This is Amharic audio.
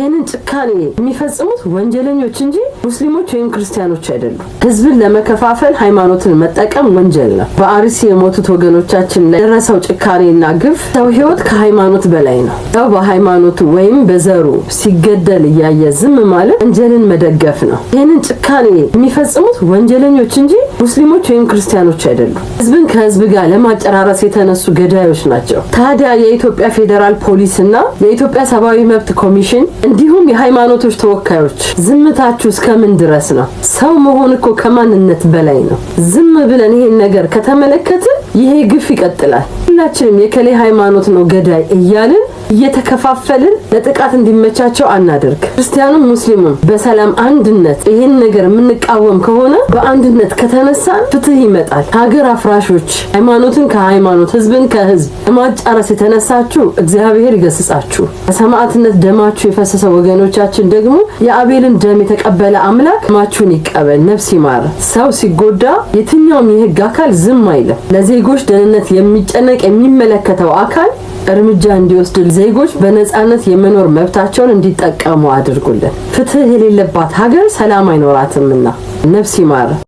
ይህንን ጭካኔ የሚፈጽሙት ወንጀለኞች እንጂ ሙስሊሞች ወይም ክርስቲያኖች አይደሉም። ህዝብን ለመከፋፈል ሃይማኖትን መጠቀም ወንጀል ነው። በአርሲ የሞቱት ወገኖቻችን ላይ የደረሰው ጭካኔና ግፍ ሰው ህይወት ከሃይማኖት በላይ ነው። ሰው በሃይማኖቱ ወይም በዘሩ ሲገደል እያየ ዝም ማለት ወንጀልን መደገፍ ነው። ይህንን ጭካኔ የሚፈጽሙት ወንጀለኞች እንጂ ሙስሊሞች ወይም ክርስቲያኖች አይደሉም። ህዝብን ከህዝብ ጋር ለማጨራረስ የተነሱ ገዳዮች ናቸው። ታዲያ የኢትዮጵያ ፌዴራል ፖሊስና የኢትዮጵያ ሰብአዊ መብት ኮሚሽን እንዲሁም የሃይማኖቶች ተወካዮች ዝምታችሁ እስከምን ድረስ ነው? ሰው መሆን እኮ ከማንነት በላይ ነው። ዝም ብለን ይሄን ነገር ከተመለከትን ይሄ ግፍ ይቀጥላል። ሁላችንም የከሌ ሃይማኖት ነው ገዳይ እያልን እየተከፋፈልን ለጥቃት እንዲመቻቸው አናደርግ። ክርስቲያኑም ሙስሊሙም በሰላም አንድነት ይሄን ነገር የምንቃወም ከሆነ በአንድነት ከተነሳን ፍትህ ይመጣል። ሀገር አፍራሾች ሃይማኖትን ከሃይማኖት ህዝብን ከህዝብ ለማጫረስ የተነሳችሁ እግዚአብሔር ይገስጻችሁ። በሰማዕትነት ደማችሁ የፈሰሰ ወገኖቻችን ደግሞ የአቤልን ደም የተቀበለ አምላክ ደማችሁን ይቀበል፣ ነፍስ ይማር። ሰው ሲጎዳ የትኛውም የህግ አካል ዝም አይልም። ለዜጎች ደህንነት የሚጨነቅ የሚመለከተው አካል እርምጃ እንዲወስድ ዜጎች በነጻነት የመኖር መብታቸውን እንዲጠቀሙ አድርጉልን። ፍትህ የሌለባት ሀገር ሰላም አይኖራትምና ነፍስ ይማር።